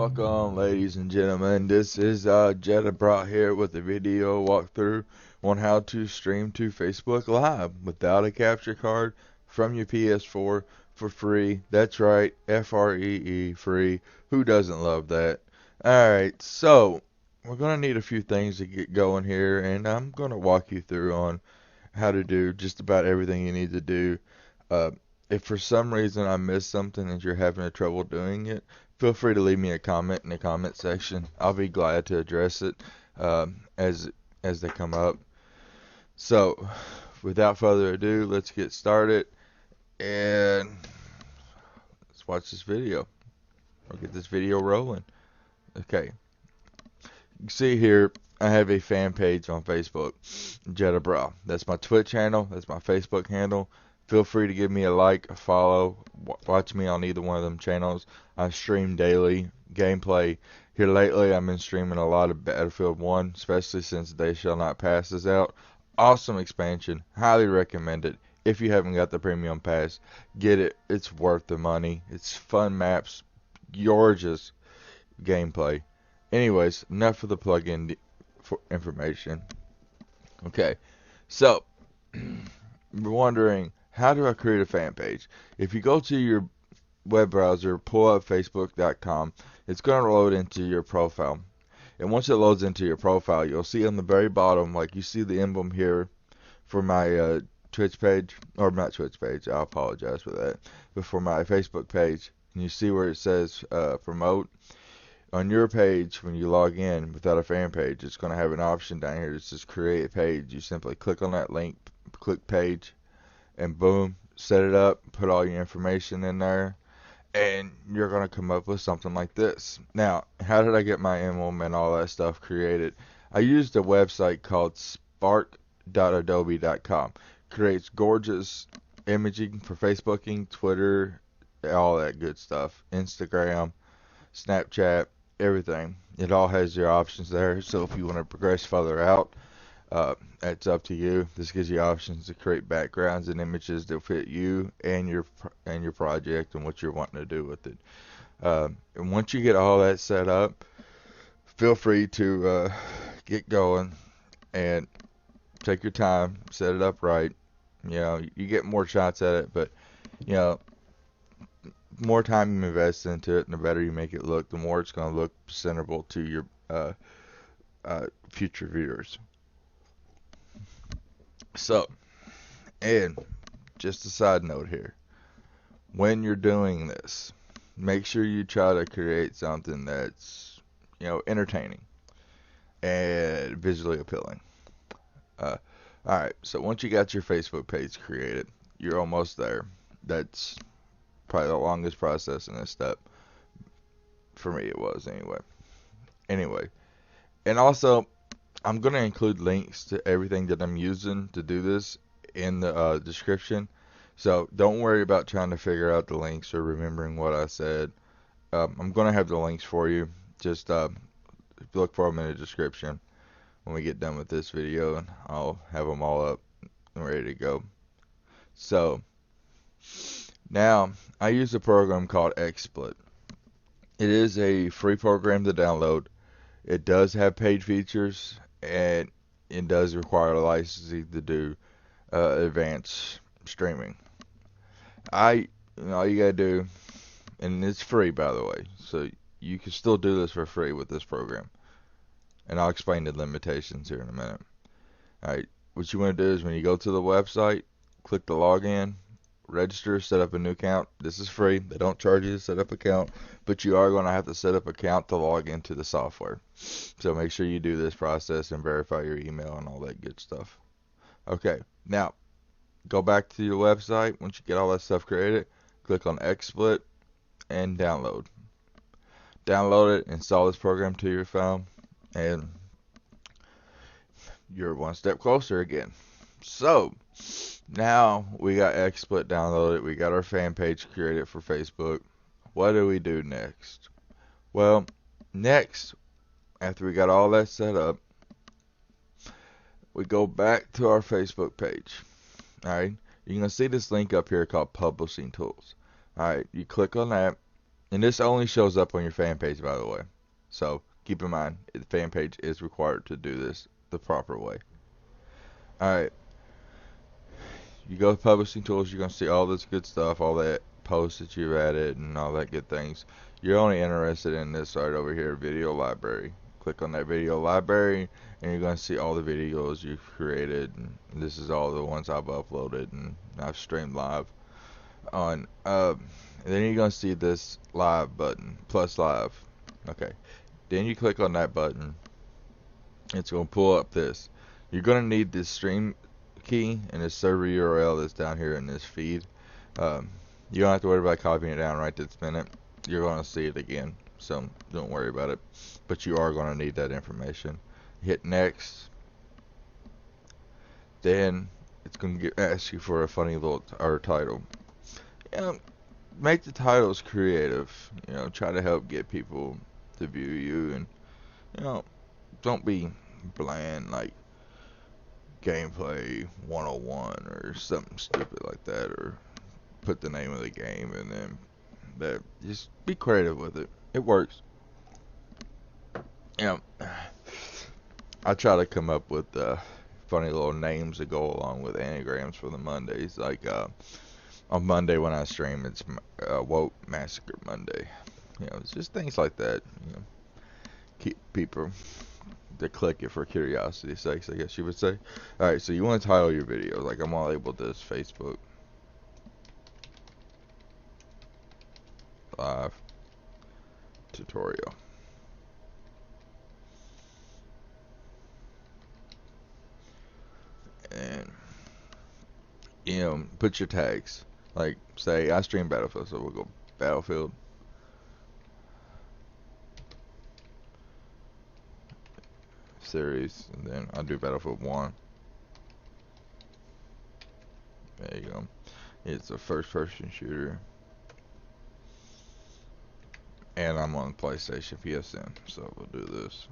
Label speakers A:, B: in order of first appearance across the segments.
A: Welcome, ladies and gentlemen. This is Jeddah here with a video walkthrough on how to stream to Facebook Live without a capture card from your PS4 for free. That's right, free, free. Who doesn't love that? Alright, so we're going to need a few things to get going here, and I'm going to walk you through on how to do just about everything you need to do. Uh, if for some reason I missed something and you're having trouble doing it, feel free to leave me a comment in the comment section. I'll be glad to address it as they come up. So, without further ado, let's get started and let's watch this video. I'll get this video rolling. Okay. You can see here I have a fan page on Facebook, Jeddah. That's my Twitch handle. That's my Facebook handle. Feel free to give me a like, a follow, watch me on either one of them channels. I stream daily gameplay. Here lately, I've been streaming a lot of Battlefield 1, especially since They Shall Not Pass is out. Awesome expansion. Highly recommend it. If you haven't got the premium pass, get it. It's worth the money. It's fun maps, gorgeous gameplay. Anyways, enough of the plug-in information. Okay, so you're wondering, how do I create a fan page? If you go to your web browser, pull up facebook.com, it's going to load into your profile. And once it loads into your profile, you'll see on the very bottom, like you see the emblem here for my Twitch page, or not Twitch page, I apologize for that, but for my Facebook page, and you see where it says promote. On your page, when you log in without a fan page, it's going to have an option down here that says create a page. You simply click on that link, click page, and boom, set it up, put all your information in there, and you're going to come up with something like this. Now, how did I get my emblem and all that stuff created? I used a website called spark.adobe.com. Creates gorgeous imaging for Facebooking, Twitter, all that good stuff, Instagram, Snapchat, everything. It all has your options there, so if you want to progress further out, it's up to you. This gives you options to create backgrounds and images that fit you and your project and what you're wanting to do with it. And once you get all that set up, feel free to get going and take your time, set it up right. You know, you get more shots at it, but you know, more time you invest into it and the better you make it look, the more it's going to look presentable to your future viewers. So, and just a side note here, when you're doing this, make sure you try to create something that's, you know, entertaining and visually appealing. Alright, so once you got your Facebook page created, you're almost there. That's probably the longest process in this step. For me, it was anyway. And also, I'm going to include links to everything that I'm using to do this in the description. So don't worry about trying to figure out the links or remembering what I said. I'm going to have the links for you. Just look for them in the description when we get done with this video, and I'll have them all up and ready to go. So, now, I use a program called XSplit. It is a free program to download. It does have paid features, and it does require licensing to do advanced streaming. All you gotta do, and it's free by the way, so you can still do this for free with this program. And I'll explain the limitations here in a minute. Alright, what you want to do is when you go to the website, click the login, register, set up a new account. This is free. They don't charge you to set up an account, but you are going to have to set up an account to log into the software. So make sure you do this process and verify your email and all that good stuff. Okay, now go back to your website. Once you get all that stuff created, click on XSplit and download. Download it, install this program to your phone, and you're one step closer again. So, now we got XSplit downloaded, we got our fan page created for Facebook. What do we do next? Well, next, after we got all that set up, we go back to our Facebook page. Alright, you're going to see this link up here called Publishing Tools. Alright, you click on that, And this only shows up on your fan page, by the way. So keep in mind, the fan page is required to do this the proper way. Alright, you go to publishing tools, you're going to see all this good stuff, all that posts that you've added and all that good things. You're only interested in this right over here, video library. Click on that video library and you're going to see all the videos you've created. And this is all the ones I've uploaded and I've streamed live on. And then you're going to see this live button, plus live. Okay. Then you click on that button. It's going to pull up this. You're going to need this stream key and this server URL that's down here in this feed. You don't have to worry about copying it down right this minute. You're going to see it again, so don't worry about it. But you are going to need that information. Hit next. Then it's going to ask you for a funny little title. Make the titles creative. Try to help get people to view you, and don't be bland like gameplay 101 or something stupid like that, or put the name of the game and then that. Just be creative with it. It works. I try to come up with funny little names that go along with anagrams for the Mondays. Like on Monday when I stream, it's Woke Massacre Monday. It's just things like that. Keep people to click it for curiosity's sake, I guess you would say. Alright, so you want to title your video. Like I'm gonna label this Facebook Live Tutorial. And put your tags. Like say I stream Battlefield, so we'll go Battlefield series, and then I'll do Battlefield 1. There you go. It's a first-person shooter, and I'm on PlayStation PSN, so we'll do this.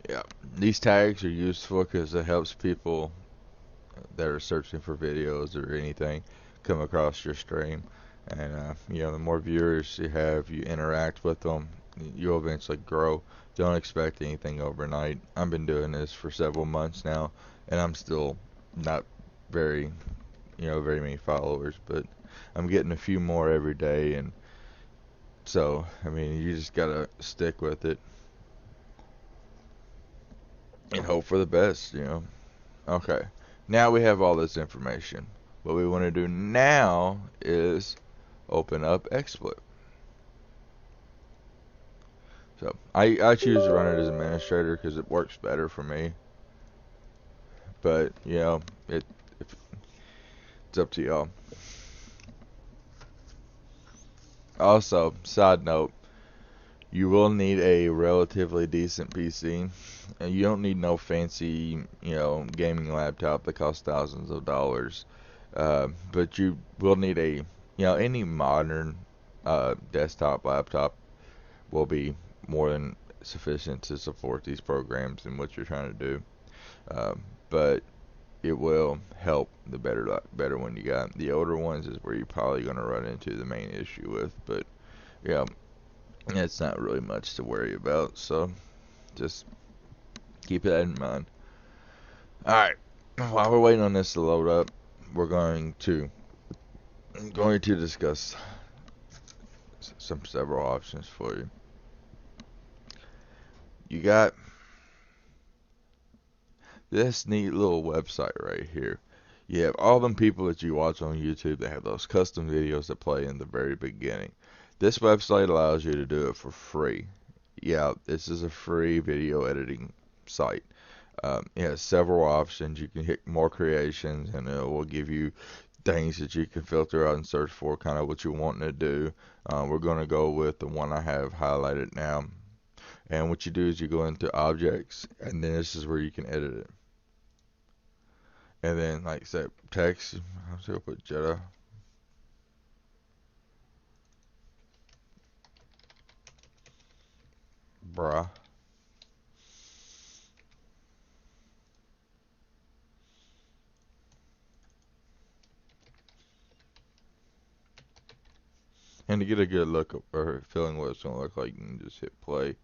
A: Yeah, these tags are useful because it helps people that are searching for videos or anything come across your stream. And the more viewers you have, you interact with them, you'll eventually grow. Don't expect anything overnight. I've been doing this for several months now, and I'm still not very many followers, but I'm getting a few more every day. And so you just gotta stick with it and hope for the best. Okay, now we have all this information. What we want to do now is open up XSplit. So I choose to run it as administrator because it works better for me. But it's up to y'all. Also, side note, you will need a relatively decent PC. And you don't need no fancy, gaming laptop that costs thousands of dollars. But you will need any modern desktop laptop will be more than sufficient to support these programs and what you're trying to do. But it will help the better one you got. The older ones is where you're probably going to run into the main issue with. But it's not really much to worry about. So just keep that in mind. Alright, while we're waiting on this to load up, we're going to discuss several options for you. You got this neat little website right here. You have all them people that you watch on YouTube that have those custom videos that play in the very beginning. This website allows you to do it for free. Yeah, this is a free video editing site. It has several options. You can hit more creations, and it will give you things that you can filter out and search for, kind of what you're wanting to do. We're going to go with the one I have highlighted now. And what you do is you go into objects, and then this is where you can edit it. And then, like I said, text. I'm just going to put Jetta. Bruh. And to get a good look or feeling what it's going to look like, you can just hit play.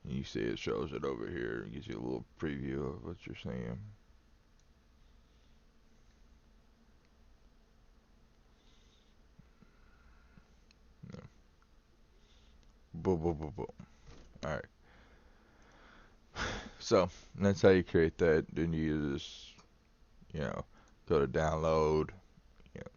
A: And you see it shows it over here. It gives you a little preview of what you're seeing. Yeah. Boom, boom, boom, boom. Alright. So, that's how you create that. Then you just, go to download, you know,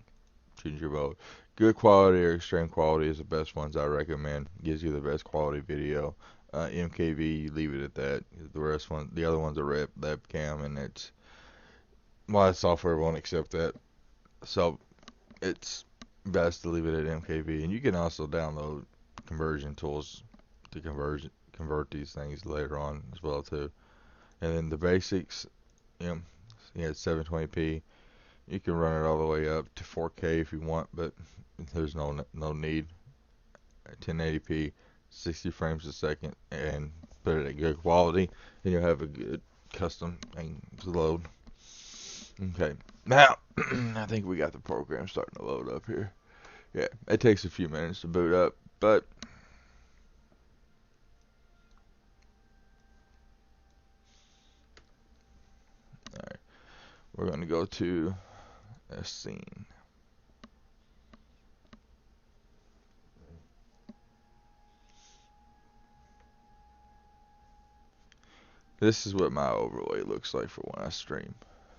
A: choose your mode. Good quality or extreme quality is the best ones I recommend. Gives you the best quality video. MKV, you leave it at that. The other ones are webcam, and it's why software won't accept that. So it's best to leave it at MKV, and you can also download conversion tools to convert these things later on as well too. And then the basics, you know, it's 720p. You can run it all the way up to 4K if you want, but there's no need. 1080p, 60 frames a second, and put it at good quality, and you'll have a good custom thing to load. Okay, now I think we got the program starting to load up here. Yeah, it takes a few minutes to boot up, but alright, we're going to go to a scene. This is what my overlay looks like for when I stream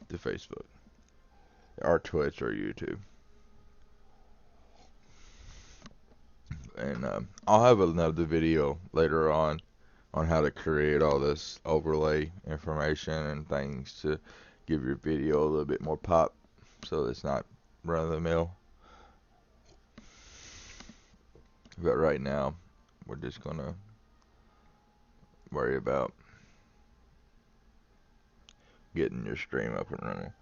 A: to Facebook, or Twitch, or YouTube. And I'll have another video later on how to create all this overlay information and things to give your video a little bit more pop, so it's not run of the mill. But right now, we're just gonna worry about getting your stream up and running.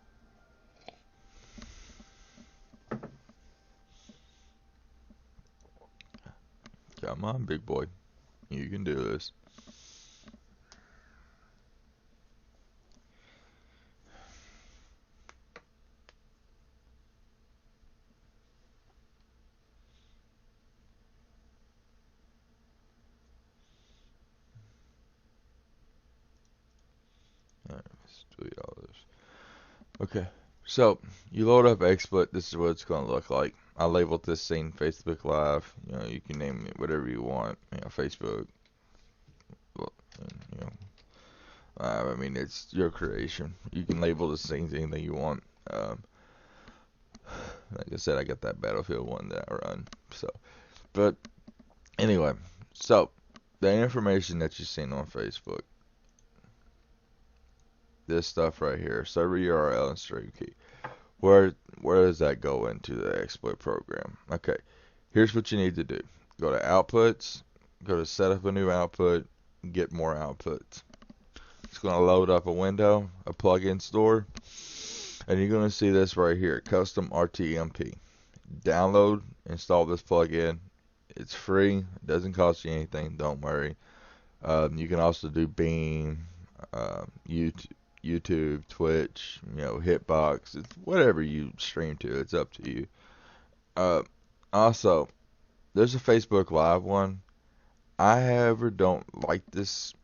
A: Come on, big boy. You can do this. Alright, let's delete all this. Okay, so you load up XSplit. This is what it's going to look like. I labeled this scene Facebook Live. You can name it whatever you want. Facebook. You know, I mean, it's your creation. You can label the scenes anything you want. Like I said, I got that Battlefield one that I run. But anyway, so the information that you've seen on Facebook, this stuff right here, server URL and stream key. Where does that go into the XSplit program? Okay, here's what you need to do. Go to Outputs, go to Set up a new output, get more outputs. It's going to load up a window, a plugin store, and you're going to see this right here, Custom RTMP. Download, install this plugin. It's free, it doesn't cost you anything, don't worry. You can also do Beam, YouTube, Twitch, Hitbox. It's whatever you stream to. It's up to you. Also, there's a Facebook Live one. I, however, don't like this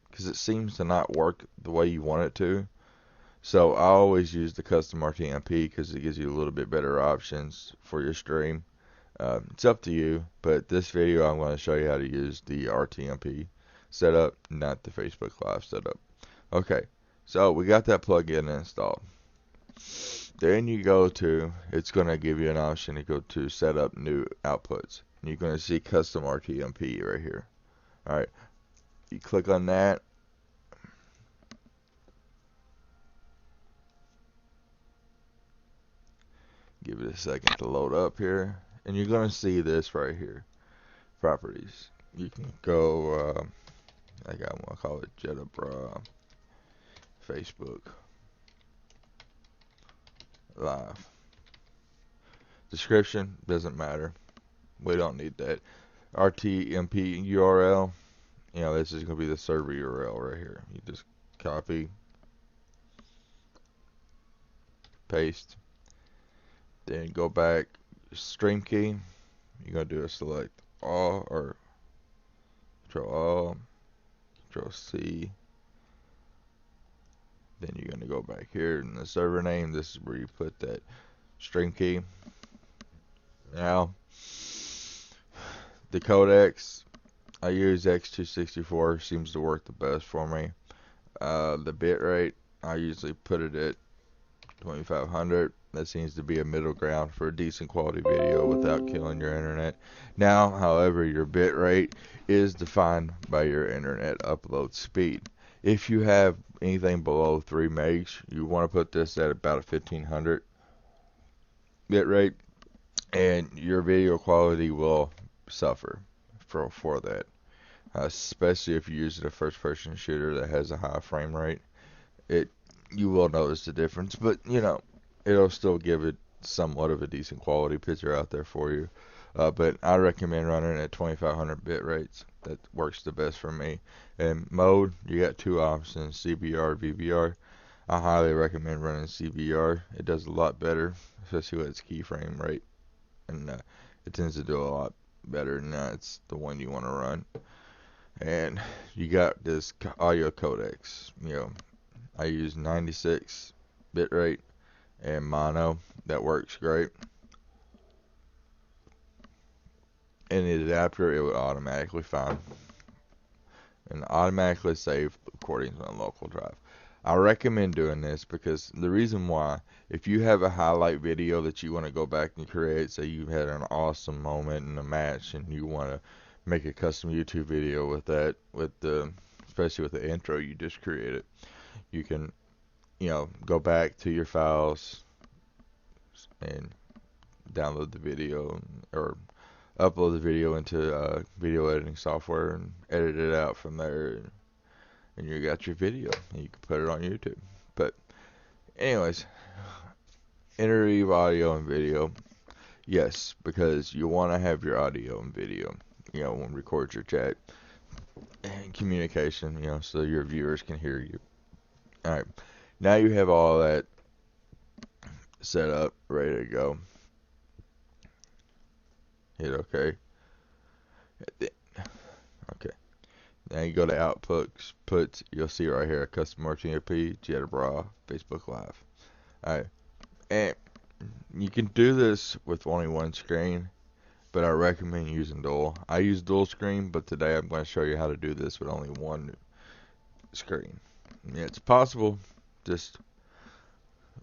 A: because it seems to not work the way you want it to. So I always use the custom RTMP because it gives you a little bit better options for your stream. It's up to you, but this video I'm going to show you how to use the RTMP setup, not the Facebook Live setup. Okay, so we got that plugin installed. Then you it's going to give you an option to go to set up new outputs. And you're going to see custom RTMP right here. Alright, you click on that. Give it a second to load up here. And you're going to see this right here. Properties. You can go, I want to call it Jedabra Facebook Live. Description doesn't matter. We don't need that. RTMP URL. This is going to be the server URL right here. You just copy, paste, Then go back, stream key. You're gonna do a select all or Control All, Control C. Then you're gonna go back here in the server name. This is where you put that stream key. Now, the codecs I use X264 seems to work the best for me. The bitrate I usually put it at 2500. That seems to be a middle ground for a decent quality video without killing your internet. Now, however, your bitrate is defined by your internet upload speed. If you have anything below 3 megs, you want to put this at about a 1500 bitrate, and your video quality will suffer for that. Especially if you're using a first-person shooter that has a high frame rate, you will notice the difference. But it'll still give it somewhat of a decent quality picture out there for you. But I recommend running at 2500 bit rates. That works the best for me. And mode, you got two options: CBR, VBR. I highly recommend running CBR. It does a lot better, especially with its keyframe rate, and it tends to do a lot better. And that's the one you want to run. And you got this audio codecs. I use 96 bitrate and mono. That works great. And the adapter, it would automatically find and automatically save recordings on a local drive. I recommend doing this because the reason why, if you have a highlight video that you want to go back and create, say you had an awesome moment in a match and you want to make a custom YouTube video with that, especially with the intro you just created, you can go back to your files and download the video or upload the video into video editing software and edit it out from there, and you got your video and you can put it on YouTube. But anyways, interweave audio and video, yes, because you want to have your audio and video, when record your chat and communication, so your viewers can hear you. All right, now you have all that set up, ready to go. Hit OK. Okay. Now you go to outputs. You'll see right here, custom RTMP, Jetta, Facebook Live. Alright. And you can do this with only one screen, but I recommend using dual. I use dual screen, but today I'm going to show you how to do this with only one screen. Yeah, it's possible, just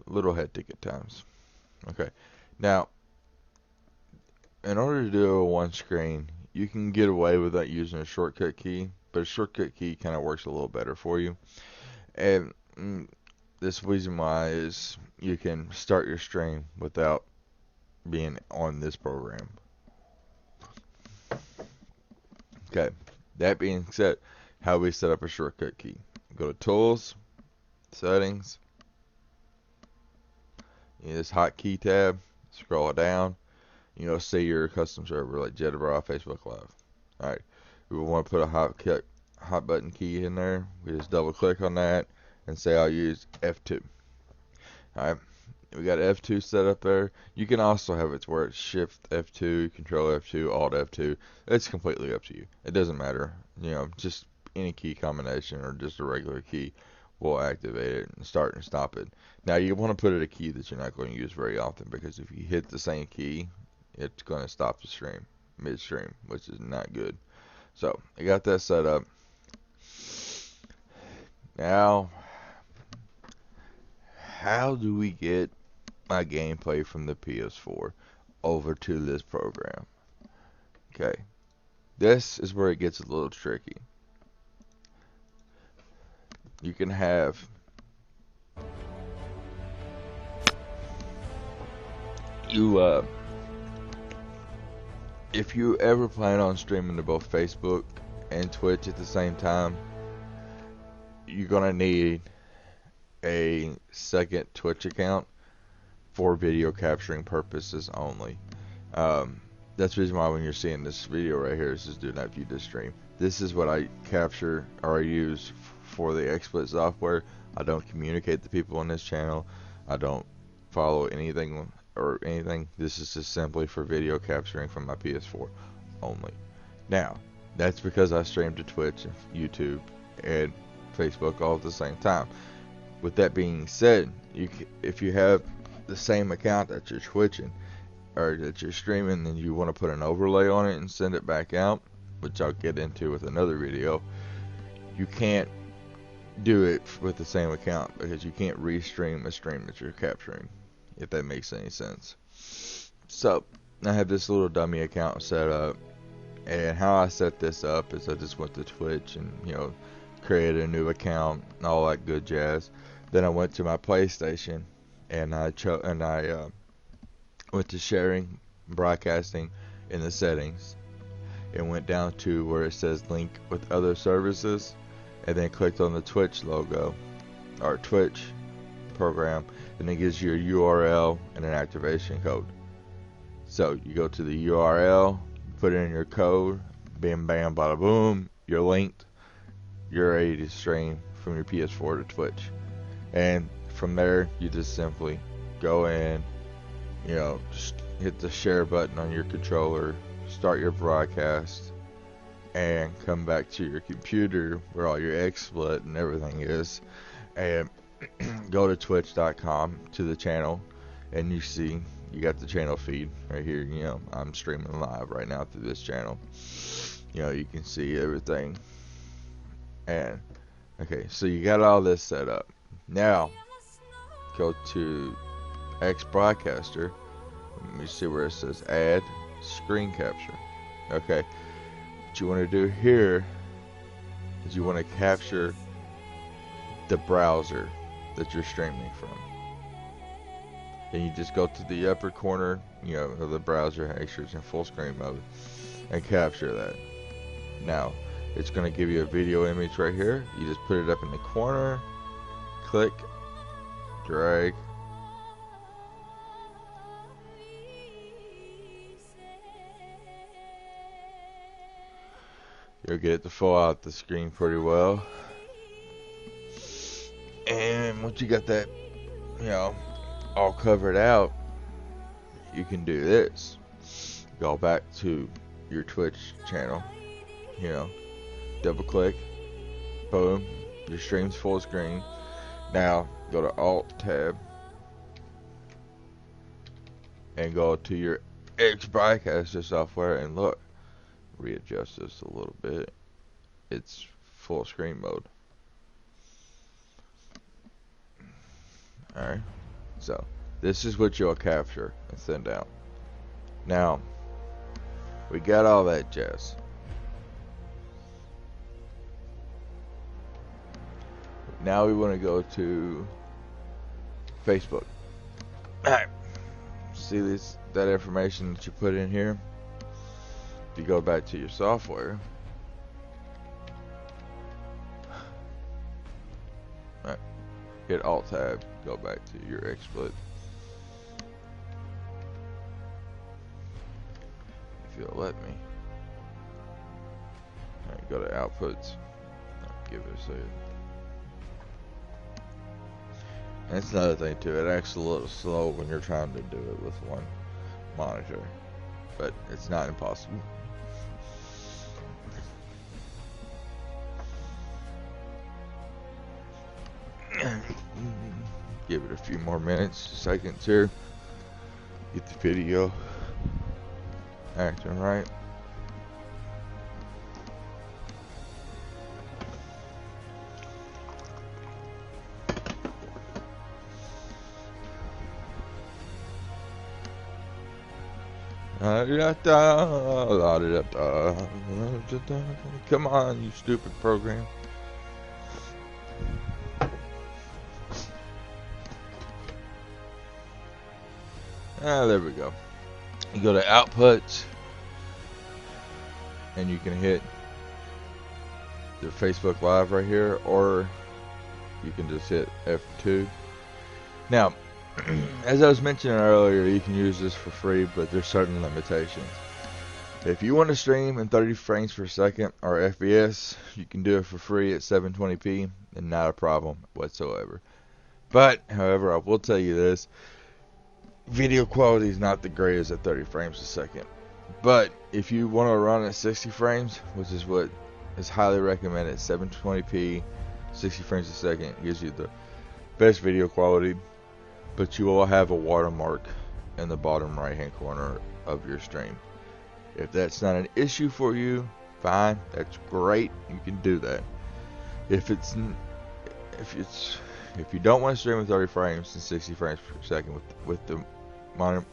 A: little hectic at times. Okay. Now, in order to do a one screen, you can get away with that using a shortcut key, but a shortcut key kind of works a little better for you. And this reason why is you can start your stream without being on this program. Okay, that being said, how we set up a shortcut key. Go to Tools, Settings, this Hotkey tab, scroll down. See your custom server like Jetta Facebook Live. Alright, we want to put a hot button key in there. We just double click on that and say I'll use F2. Alright, we got F2 set up there. You can also have it where it's Shift F2, Control F2, Alt F2. It's completely up to you. It doesn't matter. Just any key combination or just a regular key will activate it and start and stop it. Now you want to put it a key that you're not going to use very often, because if you hit the same key, it's going to stop the stream midstream, which is not good. So I got that set up. Now, how do we get my gameplay from the PS4 over to this program? Okay, this is where it gets a little tricky. You can have if you ever plan on streaming to both Facebook and Twitch at the same time, you're gonna need a second Twitch account for video capturing purposes only. That's the reason why when you're seeing this video right here, this is do not view this stream. This is what I capture or I use for the XSplit software. I don't communicate to people on this channel. I don't follow anything or anything. This is just simply for video capturing from my PS4 only. Now, that's because I stream to Twitch, YouTube, and Facebook all at the same time. With that being said, if you have the same account that you're twitching or that you're streaming, then you want to put an overlay on it and send it back out, which I'll get into with another video. You can't do it with the same account because you can't restream a stream that you're capturing, if that makes any sense. So I have this little dummy account set up, and how I set this up is I just went to Twitch and created a new account and all that good jazz. Then I went to my PlayStation and I went to sharing, broadcasting in the settings, and went down to where it says link with other services, and then clicked on the Twitch logo or Twitch program, and it gives you a URL and an activation code. So you go to the URL, put in your code, bam bam bada boom, you're linked, you're ready to stream from your PS4 to Twitch. And from there you just simply go in, just hit the share button on your controller, start your broadcast, and come back to your computer where all your XSplit and everything is, and go to twitch.com to the channel, and you see you got the channel feed right here. I'm streaming live right now through this channel. You can see everything. And okay, so you got all this set up. Now go to X Broadcaster. Let me see where it says add screen capture. Okay, what you want to do here is you want to capture the browser that you're streaming from. Then you just go to the upper corner, of the browser, make sure it's in full screen mode, and capture that. Now, it's going to give you a video image right here. You just put it up in the corner, click, drag, you'll get it to fill out the screen pretty well. And once you got that, all covered out, you can do this. Go back to your Twitch channel, double click, boom, your stream's full screen. Now go to Alt tab and go to your X Broadcaster software, and look, readjust this a little bit. It's full screen mode. Alright, so this is what you'll capture and send out. Now, we got all that jazz. Now we want to go to Facebook. Alright, see that information that you put in here? If you go back to your software, alright, hit Alt Tab, go back to your XSplit. If you'll let me. Alright, go to Outputs. Give it a second. That's another thing too, it acts a little slow when you're trying to do it with one monitor, but it's not impossible. Give it a few more minutes, seconds here. Get the video acting right. Come on, you stupid program. There we go. You go to Outputs, and you can hit the Facebook Live right here, or you can just hit F2. Now, as I was mentioning earlier, you can use this for free, but there's certain limitations. If you want to stream in 30 frames per second or FPS, you can do it for free at 720p, and not a problem whatsoever. But, however, I will tell you this. video quality is not the greatest at 30 frames a second. But if you want to run at 60 frames, which is what is highly recommended, 720p, 60 frames a second gives you the best video quality. But you will have a watermark in the bottom right hand corner of your stream. If that's not an issue for you, fine, that's great, you can do that. If you don't want to stream with 30 frames and 60 frames per second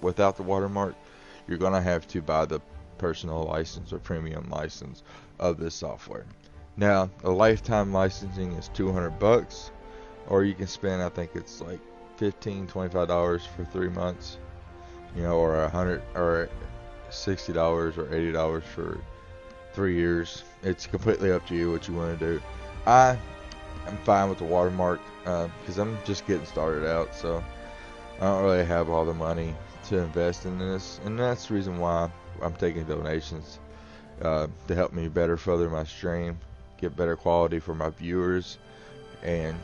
A: without the watermark, you're gonna have to buy the personal license or premium license of this software. Now, a lifetime licensing is $200, or you can spend, I think it's like $15-$25 for 3 months, or $100 or $60 or $80 for 3 years. It's completely up to you what you want to do. I'm fine with the watermark because I'm just getting started out, so I don't really have all the money to invest in this, and that's the reason why I'm taking donations to help me better further my stream, get better quality for my viewers, and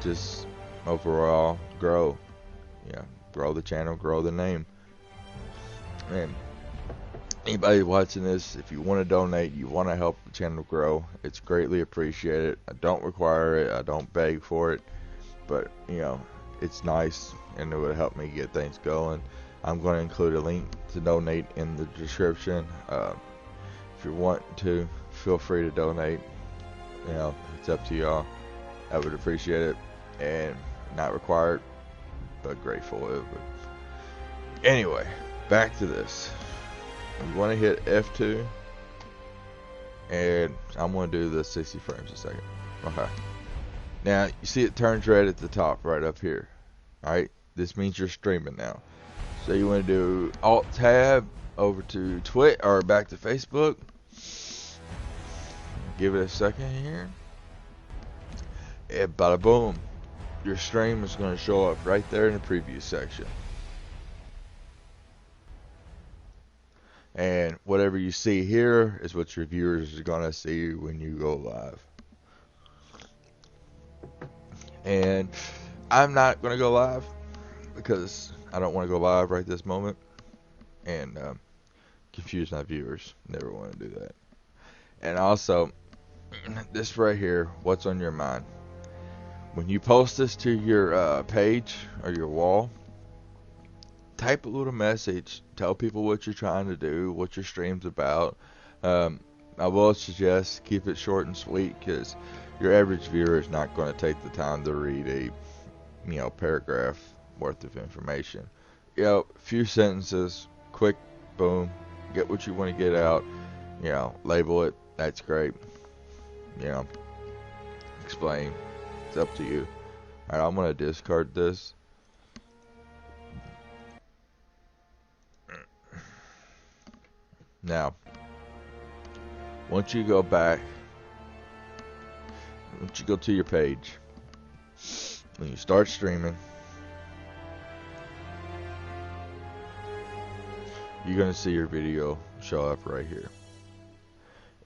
A: just overall grow the channel, grow the name. And anybody watching this, if you want to donate, you want to help the channel grow, it's greatly appreciated. I don't require it, I don't beg for it, but it's nice and it would help me get things going. I'm going to include a link to donate in the description. If you want to, feel free to donate. It's up to y'all. I would appreciate it, and not required, but grateful. Anyway, back to this. You want to hit F2, and I'm going to do the 60 frames a second. Okay. Now, you see it turns red at the top, right up here. Alright? This means you're streaming now. So you want to do Alt-Tab over to Twitch, or back to Facebook. Give it a second here. And bada boom. Your stream is going to show up right there in the preview section. And whatever you see here is what your viewers are going to see when you go live. And I'm not going to go live because I don't want to go live right this moment and confuse my viewers. Never want to do that. And also, this right here, what's on your mind? When you post this to your page or your wall, type a little message. Tell people what you're trying to do, what your stream's about. I will suggest keep it short and sweet, because your average viewer is not going to take the time to read a paragraph worth of information. A few sentences, quick, boom, get what you want to get out. Label it. That's great. Explain. It's up to you. Alright, I'm going to discard this. Now, once you go back, once you go to your page, when you start streaming, you're going to see your video show up right here.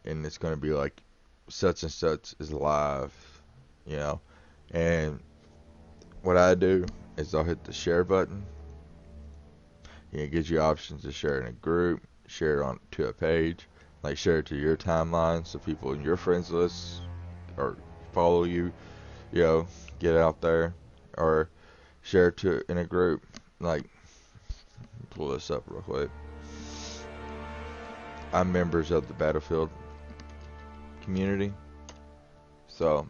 A: And it's going to be like, such and such is live, And what I do is I'll hit the share button. It gives you options to share in a group, share it on to a page, like share it to your timeline so people in your friends list or follow you, get out there, or share it to in a group. Like, pull this up real quick. I'm members of the Battlefield community, so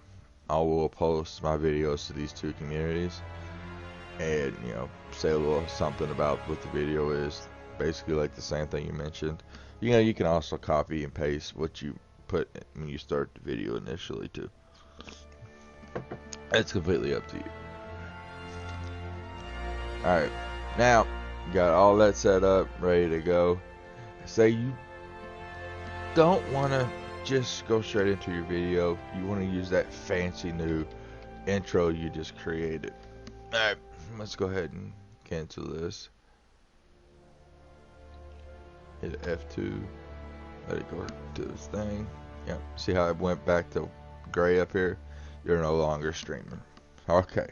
A: I will post my videos to these two communities and say a little something about what the video is, basically like the same thing you mentioned. You can also copy and paste what you put when you start the video initially too. It's completely up to you. Alright, now you got all that set up, ready to go. Say you don't want to just go straight into your video. You want to use that fancy new intro you just created. Alright, let's go ahead and cancel this. Hit F2. Let it go to this thing. Yep. See how it went back to gray up here? You're no longer streaming. Okay.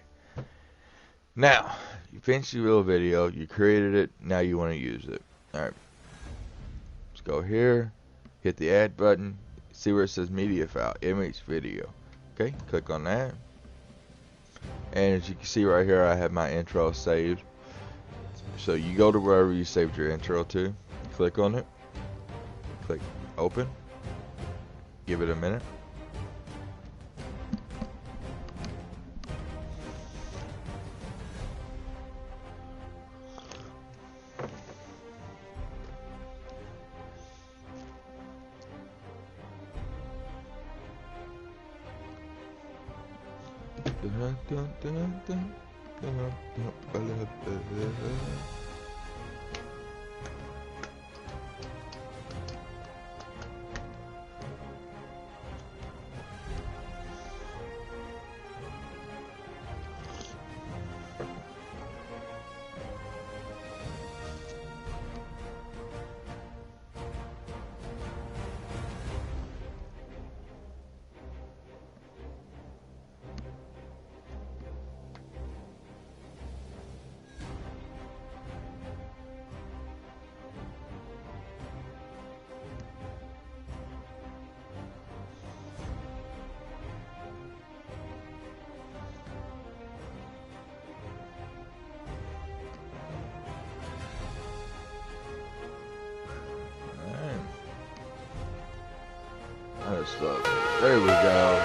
A: Now, you finished your little video, you created it, now you want to use it. Alright, let's go here, hit the add button, see where it says media file, image, video. Okay, click on that. And as you can see right here, I have my intro saved. So you go to wherever you saved your intro to, click on it, click open, give it a minute. Stuff. There we go.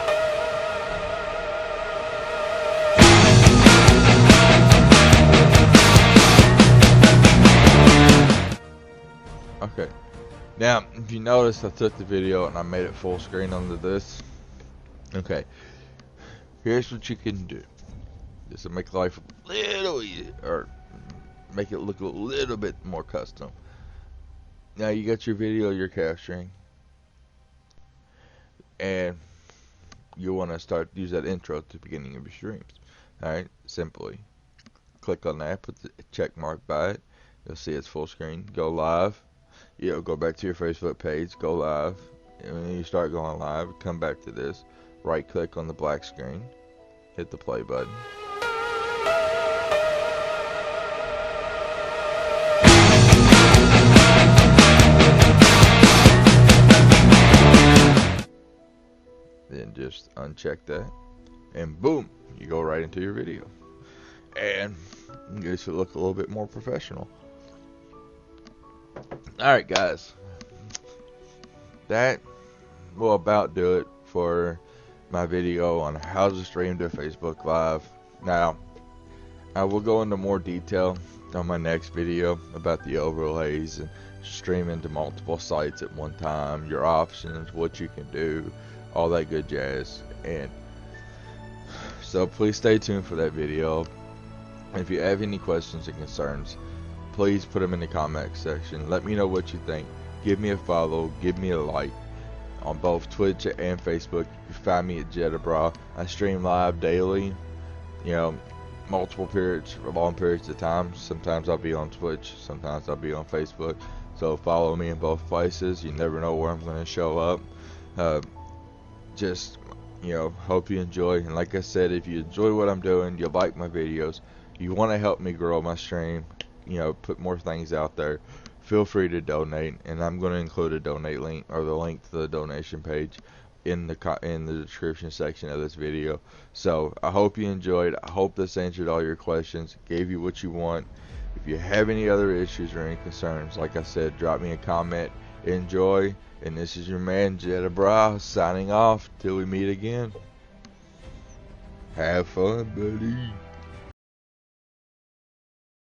A: Okay. Now, if you notice, I took the video and I made it full screen under this. Okay. Here's what you can do. Just to make life a little easier, or make it look a little bit more custom. Now you got your video you're capturing. And you want to use that intro at the beginning of your streams. Alright, simply click on that, put the check mark by it. You'll see it's full screen. Go live. Go back to your Facebook page, go live. And when you start going live, come back to this. Right click on the black screen, hit the play button. Then just uncheck that, and boom, you go right into your video, and it makes it look a little bit more professional. Alright guys, that will about do it for my video on how to stream to Facebook Live. Now, I will go into more detail on my next video about the overlays and streaming to multiple sites at one time, your options, what you can do, all that good jazz. And so please stay tuned for that video. And if you have any questions and concerns, please put them in the comment section. Let me know what you think. Give me a follow, give me a like on both Twitch and Facebook. You can find me at Jedabra. I stream live daily, multiple periods, long periods of time. Sometimes I'll be on Twitch, sometimes I'll be on Facebook. So follow me in both places. You never know where I'm going to show up. Just hope you enjoy. And like I said, if you enjoy what I'm doing, you like my videos, you want to help me grow my stream, put more things out there, feel free to donate. And I'm going to include a donate link, or the link to the donation page, in the description section of this video. So I hope you enjoyed. I hope this answered all your questions, gave you what you want. If you have any other issues or any concerns, like I said, drop me a comment. Enjoy. And this is your man Jedabra signing off till we meet again. Have fun, buddy.